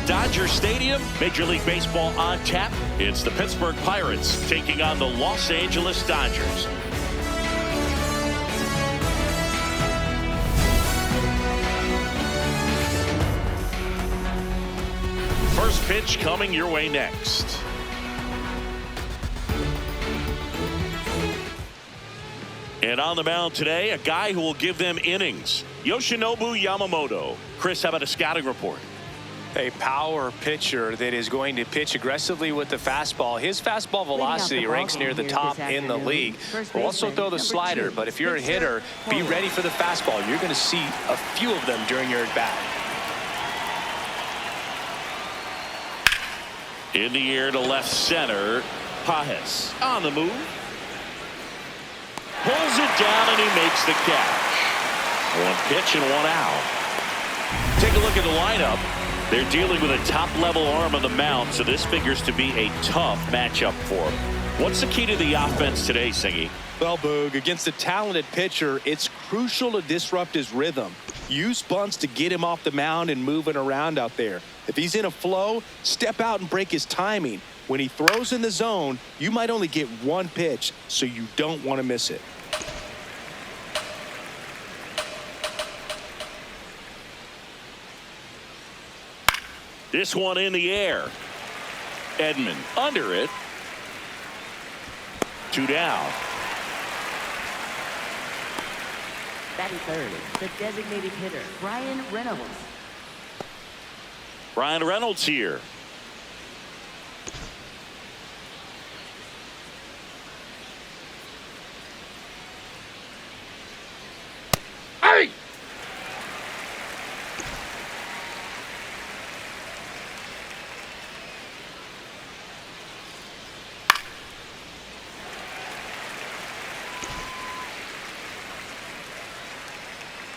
Dodger Stadium, Major League Baseball on tap. It's the Pittsburgh Pirates taking on the Los Angeles Dodgers. First pitch coming your way next. And on the mound today, a guy who will give them innings, Yoshinobu Yamamoto. Chris, how about a scouting report? A power pitcher that is going to pitch aggressively with the fastball. His fastball velocity ranks near the top in the league. Will also throw the slider, but if you're a hitter, be ready for the fastball. You're going to see a few of them during your at-bat. In the air to left center, Pages on the move. Pulls it down and he makes the catch. One pitch and one out. Take a look at the lineup. They're dealing with a top-level arm on the mound, so this figures to be a tough matchup for them. What's the key to the offense today, Singy? Well, Boog, against a talented pitcher, it's crucial to disrupt his rhythm. Use bunts to get him off the mound and moving around out there. If he's in a flow, step out and break his timing. When he throws in the zone, you might only get one pitch, so you don't want to miss it. This one in the air. Edman under it. 2 down. Batting third, the designated hitter, Brian Reynolds. Brian Reynolds here. Hey!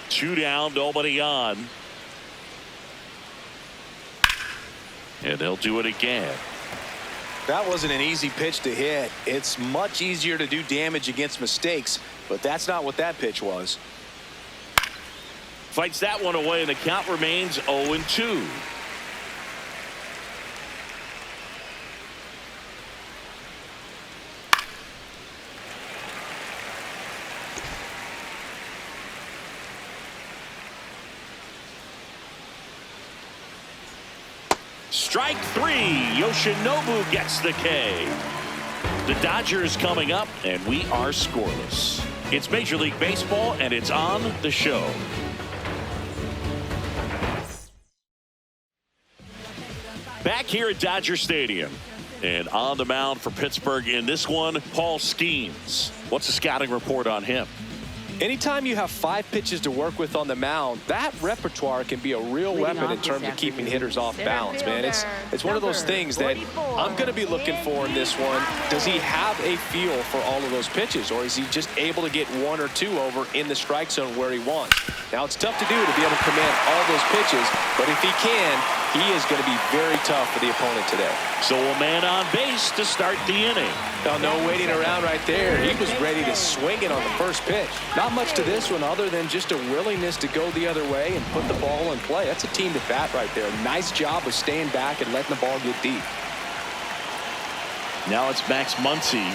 Two down, nobody on. And they'll do it again. That wasn't an easy pitch to hit. It's much easier to do damage against mistakes, but that's not what that pitch was. Fights that one away, and the count remains 0-2. Strike three. Yoshinobu gets the K. The Dodgers coming up, and we are scoreless. It's Major League Baseball, and it's on the show. Back here at Dodger Stadium. And on the mound for Pittsburgh in this one, Paul Skeens. What's the scouting report on him? Anytime you have 5 pitches to work with on the mound, that repertoire can be a real weapon in terms of keeping hitters off balance, man. It's one of those things that I'm going to be looking for in this one. Does he have a feel for all of those pitches, or is he just able to get 1 or 2 over in the strike zone where he wants? Now, it's tough to do to be able to command all those pitches, but if he can, he is going to be very tough for the opponent today. So a man on base to start the inning. Now, no waiting around right there. He was ready to swing it on the first pitch. Not much to this one other than just a willingness to go the other way and put the ball in play. That's a team to bat right there. Nice job of staying back and letting the ball get deep. Now it's Max Muncy.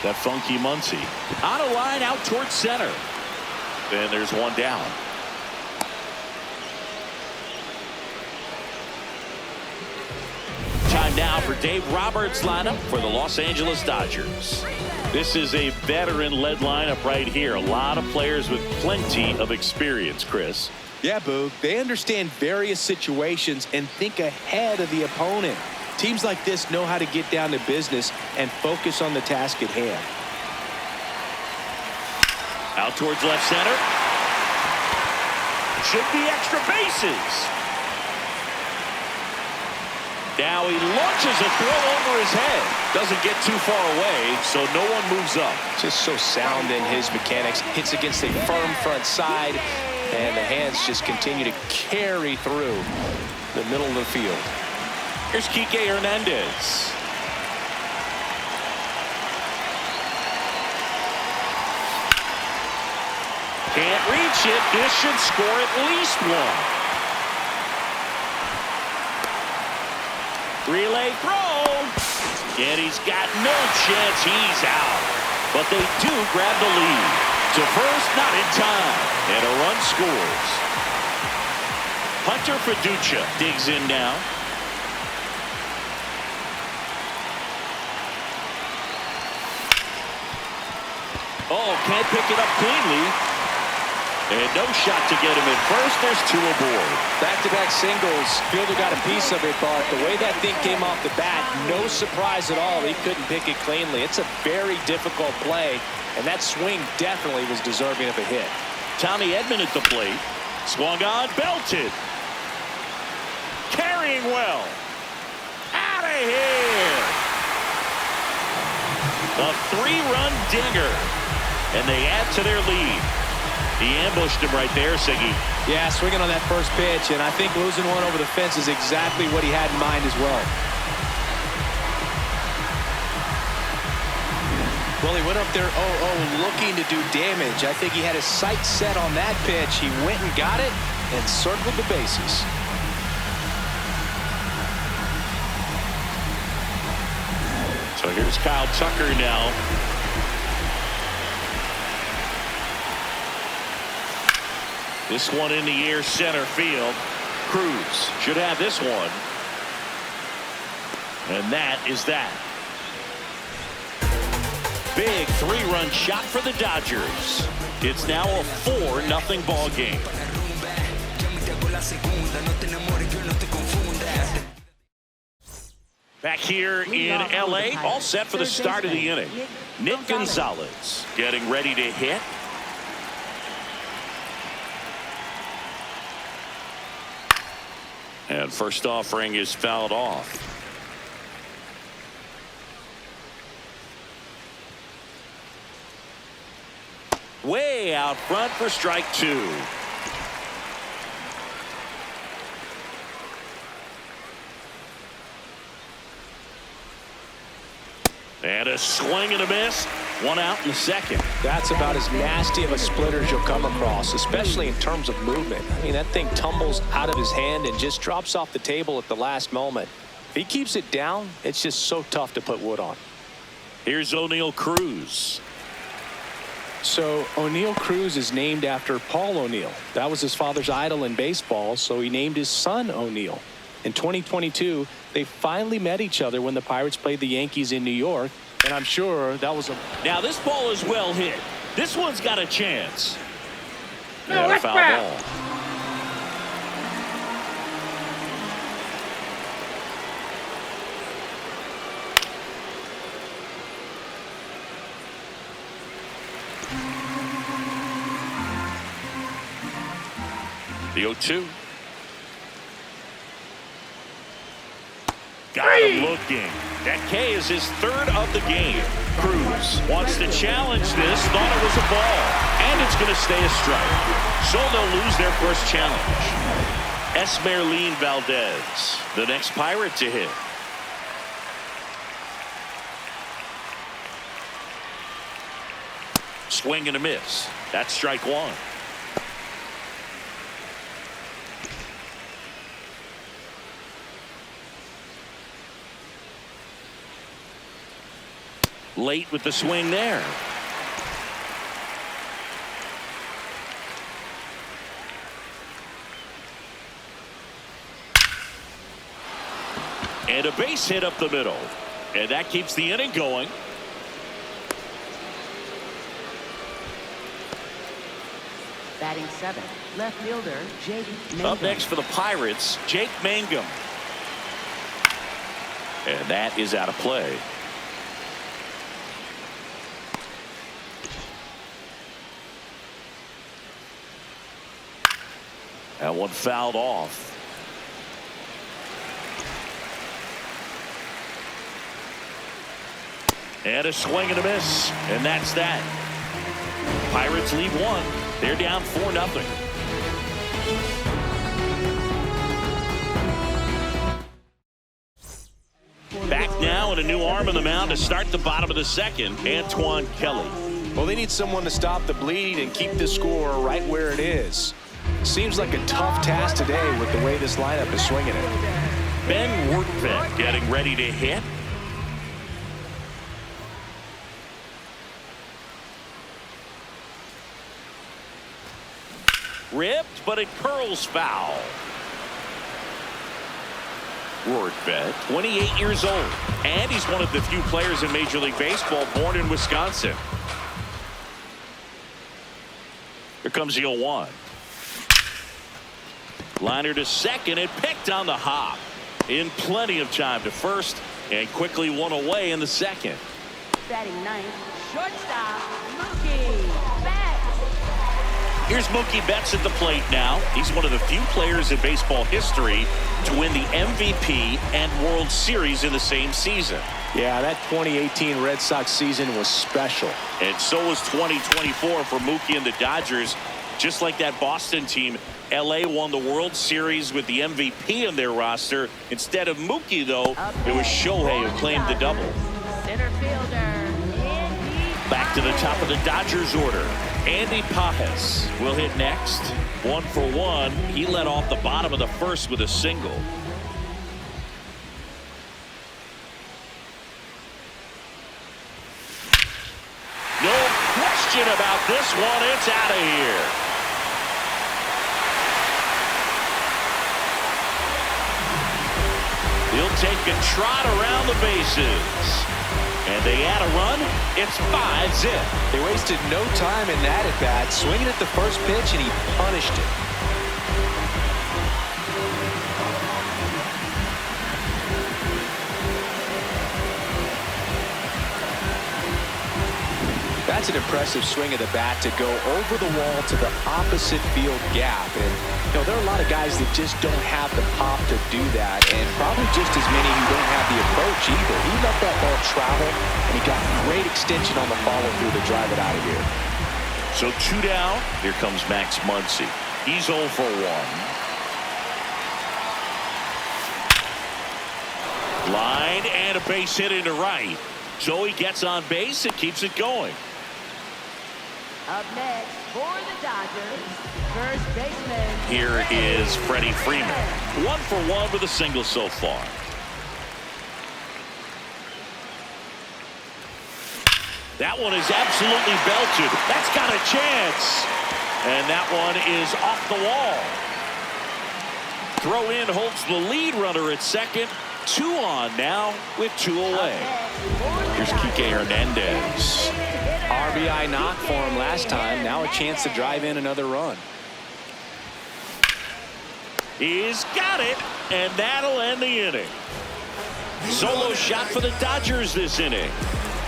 That funky Muncy. On a line out towards center. Then there's one down. Time now for Dave Roberts' lineup for the Los Angeles Dodgers. This is a veteran-led lineup right here. A lot of players with plenty of experience, Chris. Yeah, Boog. They understand various situations and think ahead of the opponent. Teams like this know how to get down to business and focus on the task at hand. Out towards left center. Should be extra bases. Now he launches a throw over his head. Doesn't get too far away, so no one moves up. Just so sound in his mechanics. Hits against a firm front side, and the hands just continue to carry through the middle of the field. Here's Kike Hernandez. Can't reach it. This should score at least one. Relay throw. And he's got no chance. He's out. But they do grab the lead. To first, not in time. And a run scores. Hunter Fiducia digs in now. Oh, can't pick it up cleanly. And no shot to get him at first. There's two aboard. Back-to-back singles. Fielder got a piece of it, but the way that thing came off the bat, no surprise at all. He couldn't pick it cleanly. It's a very difficult play, and that swing definitely was deserving of a hit. Tommy Edman at the plate. Swung on, belted. Carrying well. Out of here. A three-run dinger. And they add to their lead. He ambushed him right there, Siggy. Yeah, swinging on that first pitch, and I think losing one over the fence is exactly what he had in mind as well. Well, he went up there 0-0 looking to do damage. I think he had his sights set on that pitch. He went and got it and circled the bases. So here's Kyle Tucker now. This one in the air, center field. Cruz should have this one. And that is that. Big three-run shot for the Dodgers. It's now a 4-0 ball game. Back here in LA, all set for the start of the inning. Nick Gonzalez getting ready to hit. And first offering is fouled off. Way out front for strike two. And a swing and a miss. One out in the second. That's about as nasty of a splitter as you'll come across, especially in terms of movement. I mean, that thing tumbles out of his hand and just drops off the table at the last moment. If he keeps it down, it's just so tough to put wood on. Here's O'Neal Cruz. So O'Neal Cruz is named after Paul O'Neill. That was his father's idol in baseball, so he named his son O'Neal. In 2022, they finally met each other when the Pirates played the Yankees in New York. And I'm sure that was a... Now this ball is well hit. This one's got a chance. And a foul ball. The 0-2. Got him looking. That K is his third of the game. Cruz wants to challenge this. Thought it was a ball. And it's going to stay a strike. So they'll lose their first challenge. Esmeralyn Valdez, the next Pirate to hit. Swing and a miss. That's strike one. Late with the swing there. And a base hit up the middle. And that keeps the inning going. Batting seventh, left fielder Jake Mangum. Up next for the Pirates, Jake Mangum. And that is out of play. That one fouled off. And a swing and a miss. And that's that. Pirates lead one. They're down 4-0. Back now and a new arm on the mound to start the bottom of the second. Antoine Kelly. Well, they need someone to stop the bleeding and keep the score right where it is. Seems like a tough task today with the way this lineup is swinging it. Ben Workvet getting ready to hit. Ripped, but it curls foul. Workvet, 28 years old, and he's one of the few players in Major League Baseball born in Wisconsin. Here comes the 0-1. Liner to second and picked on the hop. In plenty of time to first and quickly one away in the second. Batting ninth, shortstop, Mookie Betts. Here's Mookie Betts at the plate now. He's one of the few players in baseball history to win the MVP and World Series in the same season. Yeah, that 2018 Red Sox season was special. And so was 2024 for Mookie and the Dodgers. Just like that Boston team, LA won the World Series with the MVP in their roster. Instead of Mookie, though, it was Shohei who claimed the double. Center fielder, Andy. Back to the top of the Dodgers order. Andy Pajes will hit next. 1 for 1. He led off the bottom of the first with a single. No question about this one. It's out of here. He'll take a trot around the bases. And they add a run. It's 5-zip. They wasted no time in that at bat, swinging at the first pitch, and he punished it. That's an impressive swing of the bat to go over the wall to the opposite field gap. And, you know, there are a lot of guys that just don't have the pop to do that, and probably just as many who don't have the approach either. He let that ball travel, and he got great extension on the follow-through to drive it out of here. So 2 down. Here comes Max Muncy. He's 0 for 1. Line and a base hit into right. So he gets on base and keeps it going. Up next for the Dodgers, first baseman. Here is Freddie Freeman. 1 for 1 with a single so far. That one is absolutely belted. That's got a chance. And that one is off the wall. Throw in holds the lead runner at second. 2 on now with 2 away. Here's Kike Hernandez. RBI knock for him last time. Now a chance to drive in another run. He's got it, and that'll end the inning. Solo shot for the Dodgers this inning.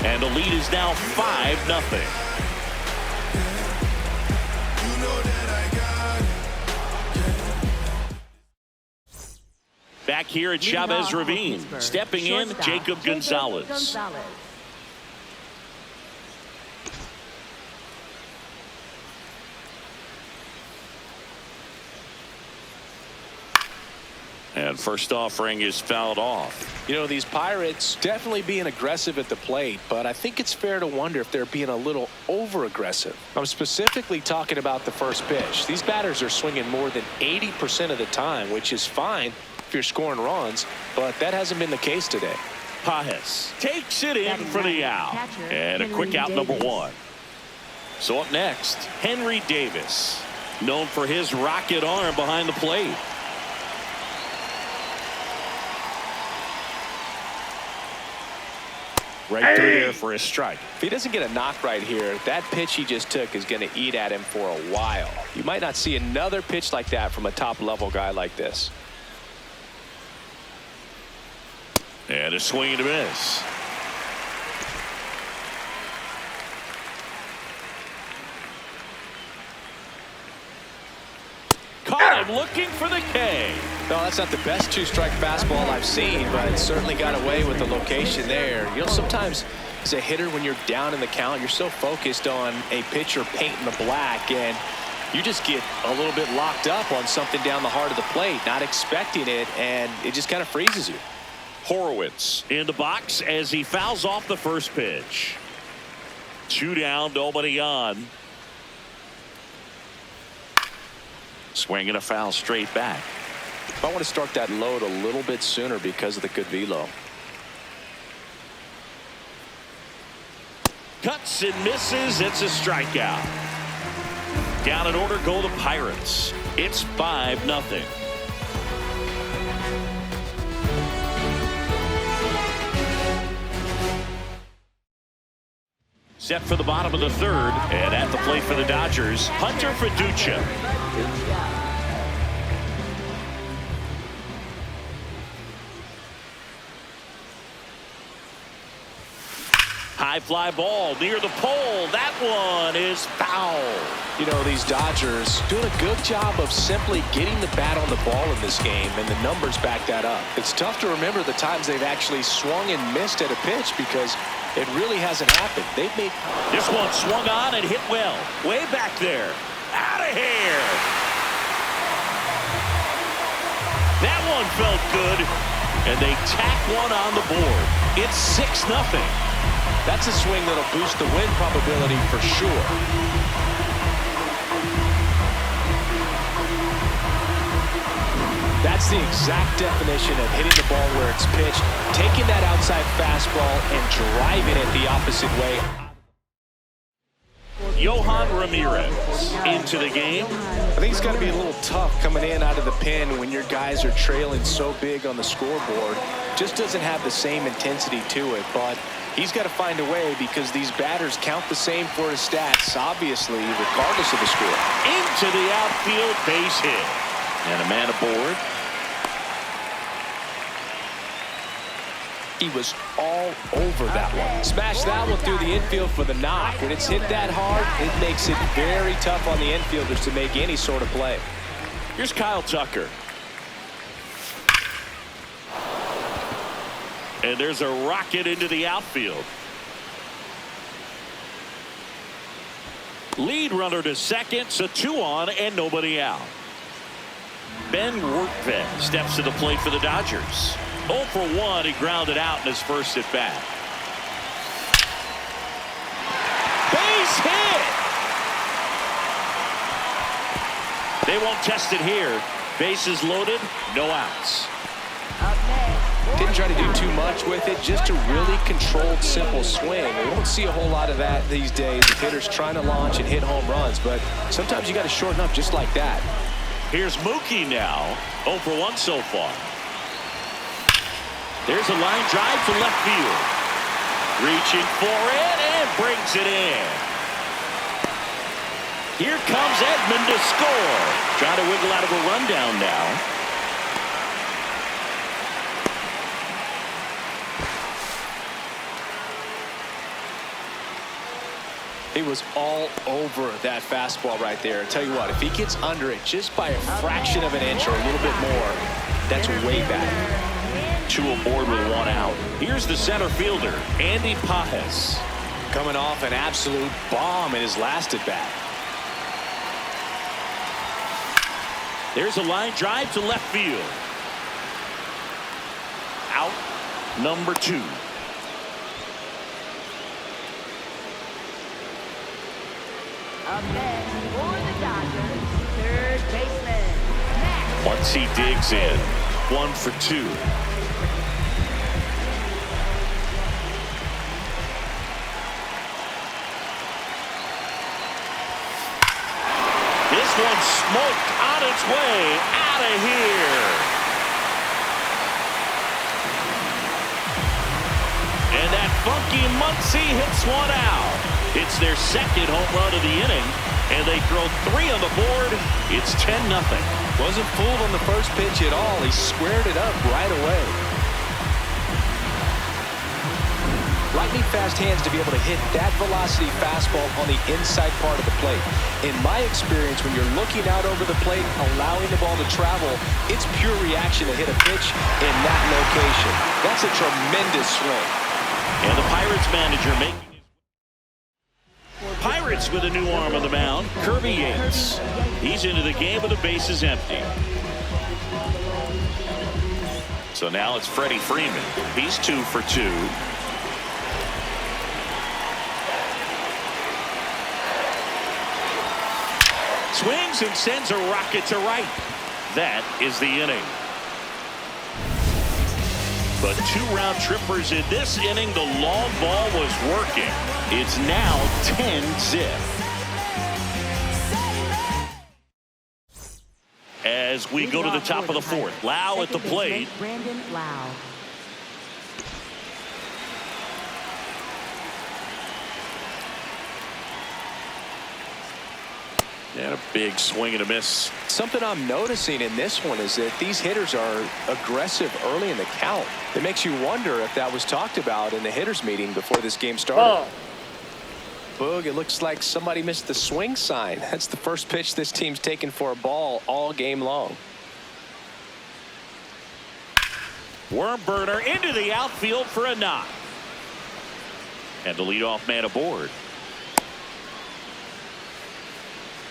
And the lead is now 5-0. Back here at Chavez Ravine. Stepping in, Jacob Gonzalez. And first offering is fouled off. You know, these Pirates definitely being aggressive at the plate, but I think it's fair to wonder if they're being a little over-aggressive. I'm specifically talking about the first pitch. These batters are swinging more than 80% of the time, which is fine if you're scoring runs, but that hasn't been the case today. Pajes takes it in for the out. And a quick out, number 1. So up next, Henry Davis, known for his rocket arm behind the plate. Right through there for a strike. If he doesn't get a knock right here, that pitch he just took is going to eat at him for a while. You might not see another pitch like that from a top-level guy like this. And a swing and a miss. Caught him looking for the K. No, that's not the best 2-strike fastball I've seen, but it certainly got away with the location there. You know, sometimes as a hitter, when you're down in the count, you're so focused on a pitcher painting the black, and you just get a little bit locked up on something down the heart of the plate, not expecting it, and it just kind of freezes you. Horowitz in the box as he fouls off the first pitch. 2 down, nobody on. Swing and a foul straight back. I want to start that load a little bit sooner because of the good velo. Cuts and misses. It's a strikeout. Down in order go the Pirates. It's 5-0. Set for the bottom of the third, and at the plate for the Dodgers, Hunter Fiducia. High fly ball near the pole. That one is foul. You know, these Dodgers doing a good job of simply getting the bat on the ball in this game, and the numbers back that up. It's tough to remember the times they've actually swung and missed at a pitch because it really hasn't happened. They've made this one swung on and hit well. Way back there. Out of here. That one felt good, and they tack one on the board. It's 6-0. That's a swing that'll boost the win probability for sure. That's the exact definition of hitting the ball where it's pitched, taking that outside fastball and driving it the opposite way. Yohan Ramirez into the game. I think it's got to be a little tough coming in out of the pen when your guys are trailing so big on the scoreboard. Just doesn't have the same intensity to it, but he's got to find a way because these batters count the same for his stats, obviously, regardless of the score. Into the outfield, base hit. And a man aboard. He was all over that one. Smashed that one through the infield for the knock. When it's hit that hard, it makes it very tough on the infielders to make any sort of play. Here's Kyle Tucker. And there's a rocket into the outfield. Lead runner to second, so 2 on and nobody out. Ben Workman steps to the plate for the Dodgers. 0 for 1, he grounded out in his first at bat. Base hit! They won't test it here. Bases loaded, no outs. Didn't try to do too much with it, just a really controlled, simple swing. We don't see a whole lot of that these days, with hitters trying to launch and hit home runs, but sometimes you got to shorten up just like that. Here's Mookie now, 0 for 1 so far. There's a line drive to left field. Reaching for it and brings it in. Here comes Edman to score. Trying to wiggle out of a rundown now. He was all over that fastball right there. I tell you what, if he gets under it just by a fraction of an inch or a little bit more, that's way back. 2 aboard with 1 out. Here's the center fielder, Andy Pajes. Coming off an absolute bomb in his last at bat. There's a line drive to left field. Out number 2. Up next for the Dodgers, third baseman, Max. Once he digs in, 1 for 2. This one smoked on its way out of here. And that funky Muncy hits one out. It's their second home run of the inning, and they throw 3 on the board. It's 10-0. Wasn't fooled on the first pitch at all. He squared it up right away. Lightning fast hands to be able to hit that velocity fastball on the inside part of the plate. In my experience, when you're looking out over the plate, allowing the ball to travel, it's pure reaction to hit a pitch in that location. That's a tremendous swing. And the Pirates manager making Pirates with a new arm on the mound, Kirby Yates. He's into the game with the bases empty. So now it's Freddie Freeman. He's 2 for 2. Swings and sends a rocket to right. That is the inning. But 2 round trippers in this inning. The long ball was working. It's now 10-zip. As we go to the top of the 4th, Lau at the plate. Brandon Lau. And a big swing and a miss. Something I'm noticing in this one is that these hitters are aggressive early in the count. It makes you wonder if that was talked about in the hitters meeting before this game started. Boog, it looks like somebody missed the swing sign. That's the first pitch this team's taken for a ball all game long. Worm burner into the outfield for a knock. And the leadoff man aboard.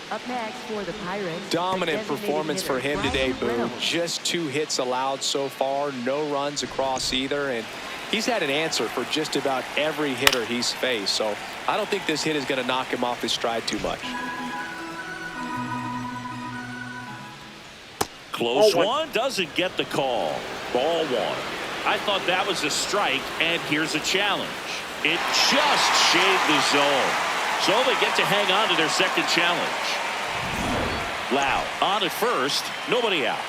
Up next for the Pirates. Dominant performance for him today, Boog. Just 2 hits allowed so far, no runs across either, and he's had an answer for just about every hitter he's faced. So I don't think this hit is going to knock him off his stride too much. Close one, doesn't get the call. Ball 1. I thought that was a strike, and here's a challenge. It just shaved the zone. So they get to hang on to their second challenge. Lau on at first, nobody out.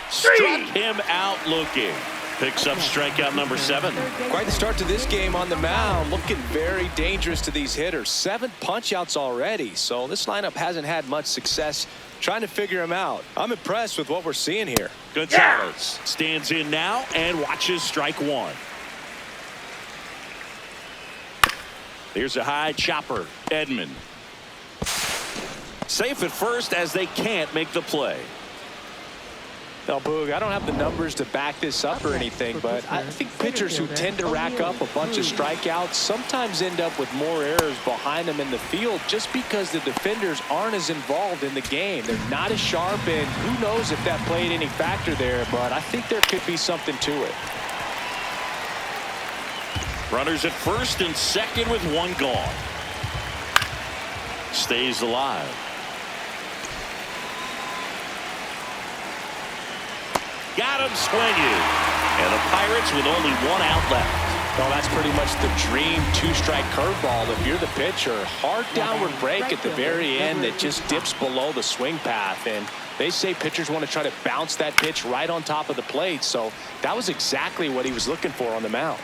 Struck him out looking. Picks up strikeout number 7. Quite the start to this game on the mound. Looking very dangerous to these hitters. 7 punch-outs already. So this lineup hasn't had much success trying to figure him out. I'm impressed with what we're seeing here. Gonzalez stands in now and watches strike 1. Here's a high chopper. Edman. Safe at first as they can't make the play. Now, Boog, I don't have the numbers to back this up or anything, but I think pitchers who tend to rack up a bunch of strikeouts sometimes end up with more errors behind them in the field just because the defenders aren't as involved in the game. They're not as sharp, and who knows if that played any factor there, but I think there could be something to it. Runners at first and second with 1 gone. Stays alive. Got him swinging. And the Pirates with only 1 out left. Well, that's pretty much the dream 2-strike curveball if you're the pitcher. Hard downward break at the very end that just dips below the swing path. And they say pitchers want to try to bounce that pitch right on top of the plate. So that was exactly what he was looking for on the mound.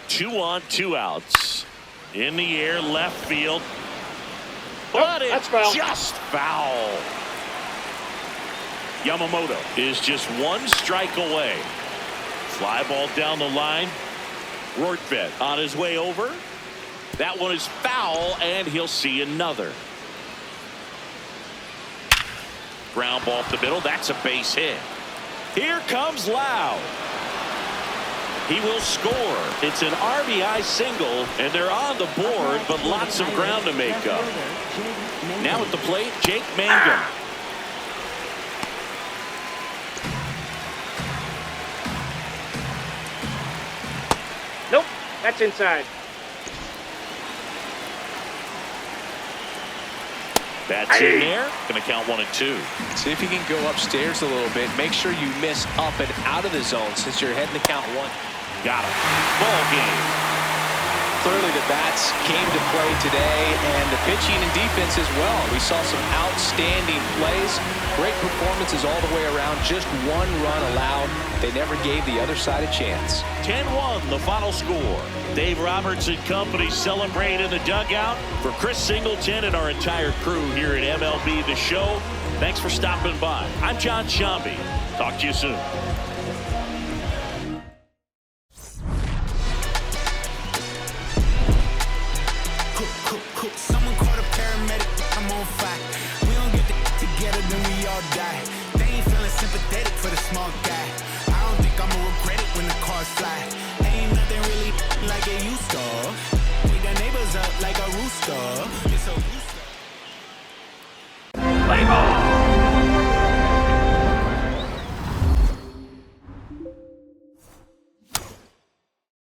2 on, 2 outs. In the air, left field. But it's just foul. Yamamoto is just 1 strike away. Fly ball down the line. Rortvedt on his way over. That one is foul, and he'll see another. Ground ball up the middle. That's a base hit. Here comes Lau. He will score. It's an RBI single, and they're on the board, but lots of ground to make up. Now at the plate, Jake Mangum. Nope, that's inside. That's in there. Going to count 1 and 2. See if you can go upstairs a little bit. Make sure you miss up and out of the zone since you're heading to count 1. Got him. Ball game. Clearly the bats came to play today, and the pitching and defense as well. We saw some outstanding plays. Great performances all the way around. Just 1 run allowed. They never gave the other side a chance. 10-1 the final score. Dave Roberts and company celebrate in the dugout. For Chris Singleton and our entire crew here at MLB The Show, thanks for stopping by. I'm John Shambi. Talk to you soon. Someone called a paramedic. I'm on fire. We don't get together, then we all die. They ain't feeling sympathetic for the small guy. I don't think I'ma regret it when the cars fly. Ain't nothing really like it used to. We got neighbors up like a rooster. It's a rooster. Play ball.